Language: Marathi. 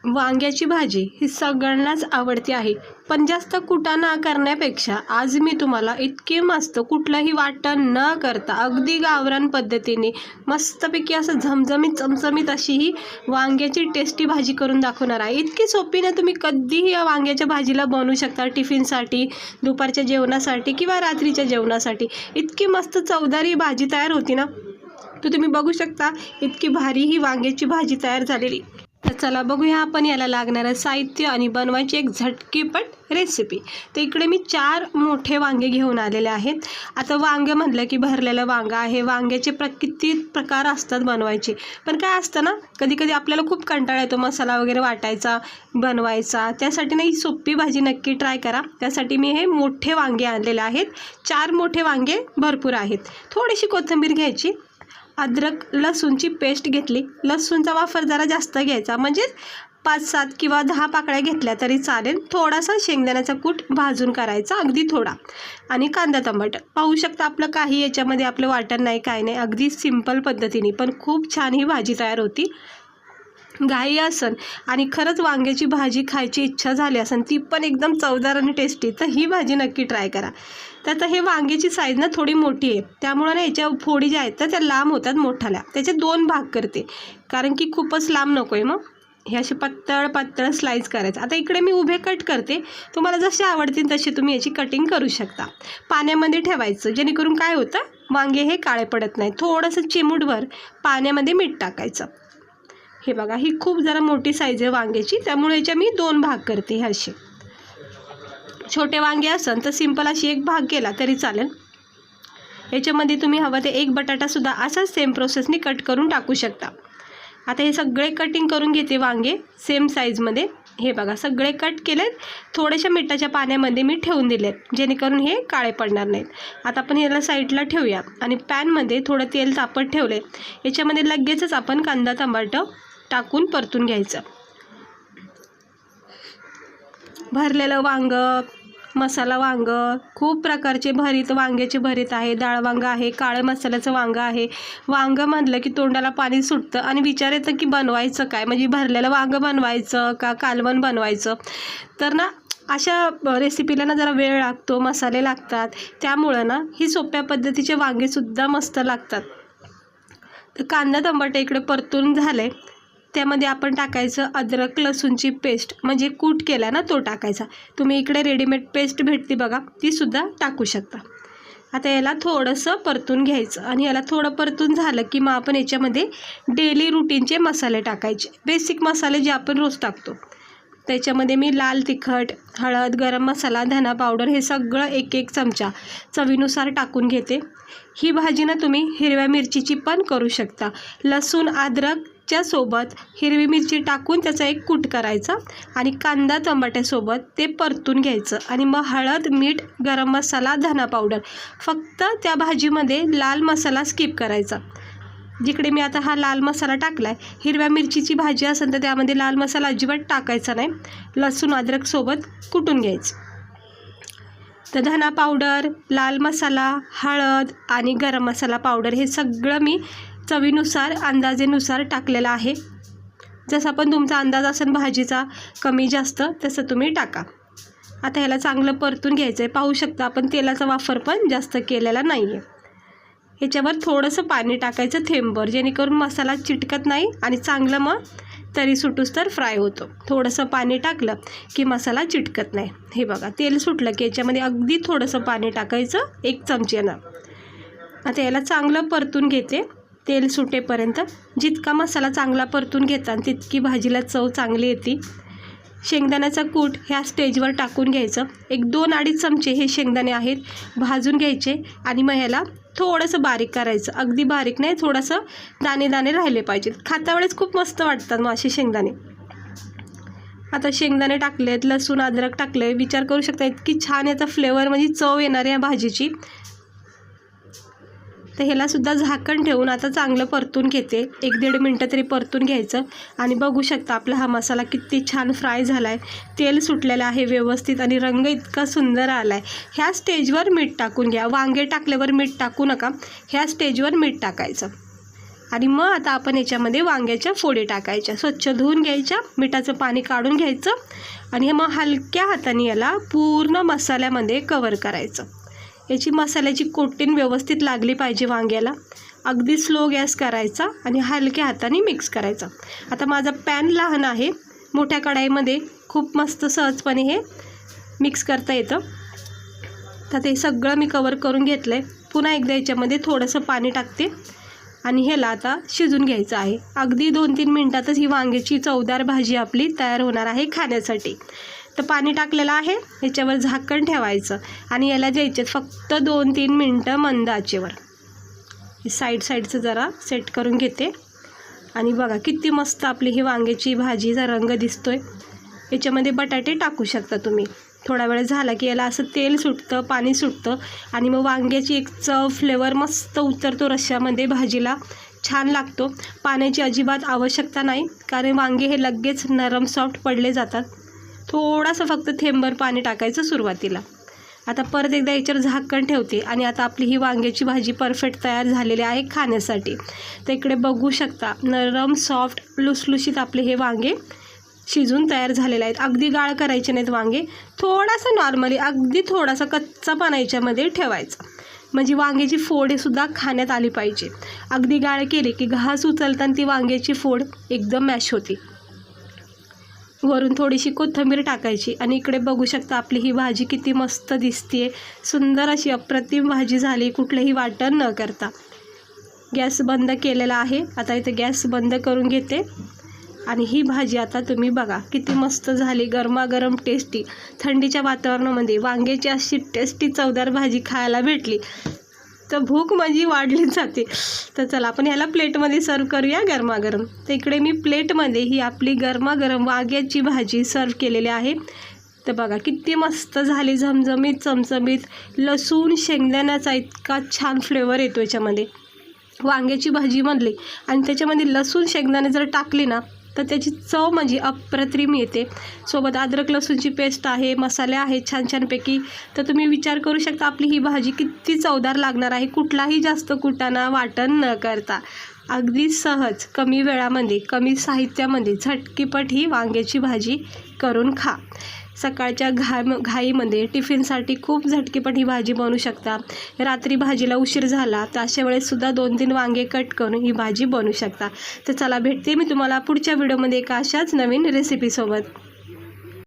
वांग्याची भाजी ही सगळ्यांनाच आवडती आहे, पण जास्त कुटाणा करण्यापेक्षा आज मी तुम्हाला इतके मस्त कुठलंही वाटण न करता अगदी गावरान पद्धतीने मस्तपैकी असं झमझमीत चमचमीत अशी ही वांग्याची टेस्टी भाजी करून दाखवणार आहे। इतकी सोपी ना, तुम्ही कधीही या वांग्याच्या भाजीला बनवू शकता, टिफिनसाठी, दुपारच्या जेवणासाठी किंवा रात्रीच्या जेवणासाठी। इतकी मस्त चवदार ही भाजी तयार होती ना, तर तुम्ही बघू शकता इतकी भारी ही वांग्याची भाजी तयार झालेली। तर चला बघूया आपण याला लागणारं साहित्य आणि बनवायची एक झटकीपट रेसिपी। तर इकडे मी 4 मोठे वांगे घेऊन आलेले आहेत। आता वांगे म्हटलं की भरलेलं वांगं आहे, वांग्याचे किती प्रकार असतात बनवायचे, पण काय असतं ना, कधी कधी आपल्याला खूप कंटाळा येतो मसाला वगैरे वाटायचा, बनवायचा। त्यासाठी ना ही सोपी भाजी नक्की ट्राय करा। त्यासाठी मी हे मोठे वांगे आणलेले आहेत, 4 मोठे वांगे भरपूर आहेत। थोडीशी कोथिंबीर घ्यायची, अद्रक लसूणची पेस्ट घेतली, लसूणचा वापर जरा जास्त घ्यायचा, म्हणजे 5-7 किंवा 10 पाकळ्या घेतल्या तरी चालेल। थोडासा शेंगदाण्याचा कूट भाजून करायचा, अगदी थोडा, आणि कांदा टमाटर। पाहू शकता आपलं काही याच्यामध्ये आपलं वाटण नाही, काय नाही, अगदी सिंपल पद्धतीने पण खूप छान ही भाजी तयार होती। घाई असन आणि खरंच वांग्याची भाजी खायची इच्छा झाली असन, ती पण एकदम चवदार आणि टेस्टी, तर ही भाजी नक्की ट्राय करा। तर आता हे वांग्याची साईज ना थोडी मोठी आहे, त्यामुळे ना याच्या फोडी ज्या आहेत त्या लांब होतात मोठाल्या, त्याचे 2 भाग करते, कारण की खूपच लांब नको आहे। मग हे असे पातळ पातळ स्लाइस करायचं। आता इकडे मी उभे कट करते, तुम्हाला जसे आवडतील तसे तुम्ही याची कटिंग करू शकता। पाण्यामध्ये ठेवायचं, जेणेकरून काय होतं, वांगे हे काळे पडत नाही। थोडंसं चिमूटभर पाण्यामध्ये मीठ टाकायचं। हे बघा, ही खूप जरा मोठी साईज आहे वांग्याची, त्यामुळे याच्या मी 2 भाग करते। हे असे छोटे वांगे असेल तर सिंपल अशी एक भाग केला तरी चालेल। याच्यामध्ये तुम्ही हवं ते 1 बटाटासुद्धा असाच सेम प्रोसेसने कट करून टाकू शकता। आता हे सगळे कटिंग करून घेते वांगे सेम साईजमध्ये। हे बघा, सगळे कट केलेत, थोड्याशा मिठाच्या पाण्यामध्ये मी ठेवून दिलेत, जेणेकरून हे काळे पडणार नाहीत। आता आपण याला साईडला ठेवूया आणि पॅनमध्ये थोडं तेल तापत ठेवले, याच्यामध्ये लगेचच आपण कांदा टमाटर टाकून परतून घ्यायचं। भरलेलं वांग, मसाला वांग, खूप प्रकारचे भरीत, वांग्याचे भरीत आहे, डाळ वांग आहे, काळं मसाल्याचं वांग आहे। वांग म्हटलं की तोंडाला पाणी सुटतं आणि विचार येतं की बनवायचं काय, म्हणजे भरलेलं वांग बनवायचं का कालवण बनवायचं। तर ना अशा रेसिपीला ना जरा वेळ लागतो, मसाले लागतात, त्यामुळं ना ही सोप्या पद्धतीचे वांगेसुद्धा मस्त लागतात। तर कांदा टमाटर इकडे परतून झाले, त्यामध्ये आपण टाकायचं अद्रक लसूणची पेस्ट, म्हणजे कूट केला ना तो टाकायचा। तुम्ही इकडे रेडीमेड पेस्ट भेटते बघा, तीसुद्धा टाकू शकता। आता याला थोडंसं परतून घ्यायचं आणि याला थोडं परतून झालं की मग आपण याच्यामध्ये डेली रुटीनचे मसाले टाकायचे, बेसिक मसाले जे आपण रोज टाकतो। त्याच्यामध्ये मी लाल तिखट, हळद, गरम मसाला, धना पावडर हे सगळं 1-1 चमचा चवीनुसार टाकून घेते। ही भाजी ना तुम्ही हिरव्या मिरचीची पण करू शकता। लसूण अद्रकच्या सोबत हिरवी मिरची टाकून त्याचा एक कूट करायचा आणि कांदा टमाट्यासोबत ते परतून घ्यायचं आणि मग हळद, मीठ, गरम मसाला, धना पावडर, फक्त त्या भाजीमध्ये लाल मसाला स्किप करायचा। जिकडे मी आता हा लाल मसाला टाकला आहे, हिरव्या मिरचीची भाजी असेल तर त्यामध्ये लाल मसाला अजिबात टाकायचा नाही, लसूण अद्रकसोबत कुटून घ्यायचं। तर धना पावडर, लाल मसाला, हळद आणि गरम मसाला पावडर हे सगळं मी चवीनुसार अंदाजेनुसार टाकलेलं आहे। जसा पण तुमचा अंदाज असेल भाजीचा कमी जास्त तसं तुम्ही टाका। आता ह्याला चांगलं परतून घ्यायचं आहे। पाहू शकता आपण तेलाचा वापर पण जास्त केलेला नाही आहे। ह्याच्यावर थोडंसं पाणी टाकायचं थेंबभर, जेणेकरून मसाला चिटकत नाही आणि चांगलं मग तरी सुटूस तर फ्राय होतो। थोडंसं पाणी टाकलं की मसाला चिटकत नाही। हे बघा, तेल सुटलं की याच्यामध्ये अगदी थोडंसं पाणी टाकायचं 1 चमच्यानं। आता याला चांगलं परतून घेते तेल सुटेपर्यंत। जितका मसाला चांगला परतून घेता तितकी भाजीला चव चांगली येते। शेंगदाण्याचा कूट ह्या स्टेजवर टाकून घ्यायचं, 1-2-2.5 चमचे हे शेंगदाणे आहेत, भाजून घ्यायचे आणि मग ह्याला थोडंसं बारीक करायचं, अगदी बारीक नाही, थोडंसं दाणे दाणे राहिले पाहिजेत। खाता वेळेस खूप मस्त वाटतात मग असे शेंगदाणे। आता शेंगदाणे टाकलेत, लसूण अद्रक टाकले, विचार करू शकता इतकी छान याचा फ्लेवर, म्हणजे चव येणार आहे या भाजीची। तर ह्यालासुद्धा झाकण ठेवून आता चांगलं परतून घेते, 1-1.5 मिनटं तरी परतून घ्यायचं आणि बघू शकता आपला हा मसाला किती छान फ्राय झाला आहे, तेल सुटलेलं आहे व्यवस्थित आणि रंग इतका सुंदर आला आहे। ह्या स्टेजवर मीठ टाकून घ्या, वांगे टाकल्यावर मीठ टाकू नका, ह्या स्टेजवर मीठ टाकायचं। आणि मग आता आपण याच्यामध्ये वांग्याच्या फोडी टाकायच्या, स्वच्छ धुवून घ्यायच्या, मिठाचं पाणी काढून घ्यायचं आणि मग हलक्या हाताने याला पूर्ण मसाल्यामध्ये कवर करायचं. याची मसाल्याची कोटिंग व्यवस्थित लागली पाहिजे वांग्याला. अगदी स्लो गॅस करायचा आणि हलक्या हाताने मिक्स करायचं. आता माझा पॅन लहान आहे, मोठ्या कढाईमध्ये खूप मस्त सहजपणे हे मिक्स करता येतं. तर ते सगळं मी कवर करून घेतलं आहे. पुन्हा एकदा याच्यामध्ये थोडंसं पाणी टाकते आणि ह्याला आता शिजून घ्यायचं आहे. अगदी 2-3 मिनटातच ही वांग्याची चवदार भाजी आपली तयार होणार आहे खाण्यासाठी. तर पाणी टाकलेलं आहे, याच्यावर झाकण ठेवायचं आणि याला द्यायचे फक्त 2-3 मिनटं मंद आचेवर. साईडचं जरा सेट करून घेते आणि बघा किती मस्त आपली ही वांग्याची भाजीचा रंग दिसतोय. याच्यामध्ये बटाटे टाकू शकता तुम्ही. थोडा वेळ झाला की याला असं तेल सुटतं, पाणी सुटतं आणि मग वांग्याची एक चव फ्लेवर मस्त उतरतो रश्श्यामध्ये, भाजीला छान लागतो. पाण्याची अजिबात आवश्यकता नाही, कारण वांगे हे लगेच नरम सॉफ्ट पडले जातात. थोडासा फक्त थेंबर पाणी टाकायचं सुरुवातीला. आता परत एकदा याच्यावर झाकण ठेवते आणि आता आपली ही वांग्याची भाजी परफेक्ट तयार झालेली आहे खाण्यासाठी. तर इकडे बघू शकता नरम सॉफ्ट लुसलुशीत आपले हे वांगे शिजून तयार झालेले आहेत. अगदी गाळ करायचे नाहीत वांगे, थोडासा नॉर्मली अगदी थोडासा कच्चापणा याच्यामध्ये ठेवायचा, म्हणजे वांग्याची फोडसुद्धा खाण्यात आली पाहिजे. अगदी गाळ केली की घास उचलताना ती वांग्याची फोड एकदम मॅश होती. वरून थोडीशी कोथिंबीर टाकायची आणि इकडे बघू शकता आपली ही भाजी किती मस्त दिसते. सुंदर अशी अप्रतिम भाजी झाली, कुठलंही वाटण न करता. गॅस बंद केलेला आहे. आता इथे गॅस बंद करून घेते आणि ही भाजी आता तुम्ही बघा किती मस्त झाली, गरमागरम टेस्टी. थंडीच्या वातावरणामध्ये वांग्याची अशी टेस्टी चवदार भाजी खायला भेटली तर भूक माझी वाढलीच जाते. तर चला आपण ह्याला प्लेटमध्ये सर्व करूया गरमागरम. तर इकडे मी प्लेटमध्ये ही आपली गरमागरम वांग्याची भाजी सर्व केलेली आहे. तर बघा किती मस्त झाली, झमझमीत चमचमीत. लसूण शेंगदाण्याचा इतका छान फ्लेवर येतो याच्यामध्ये वांग्याची भाजी म्हणली आणि त्याच्यामध्ये लसूण शेंगदाणे जर टाकली ना तर त्याची चव म्हणजे अप्रतिम येते. सोबत अद्रक लसूणची पेस्ट आहे, मसाले आहेत छानपैकी. तर तुम्ही विचार करू शकता आपली ही भाजी किती चवदार लागणार आहे, कुठलाही जास्त कुटाणा वाटण न करता. अगदी सहज कमी वेळामध्ये कमी साहित्यामध्ये झटकीपट ही वांग्याची भाजी करून खा. सकाळच्या घाईमध्ये टिफिनसाठी खूप झटकीपट ही भाजी बनवू शकता. रात्री भाजीला उशीर झाला तर अशा वेळेससुद्धा 2-3 वांगे कट करून ही भाजी बनवू शकता. तर चला भेटते मी तुम्हाला पुढच्या व्हिडिओमध्ये एका अशाच नवीन रेसिपीसोबत.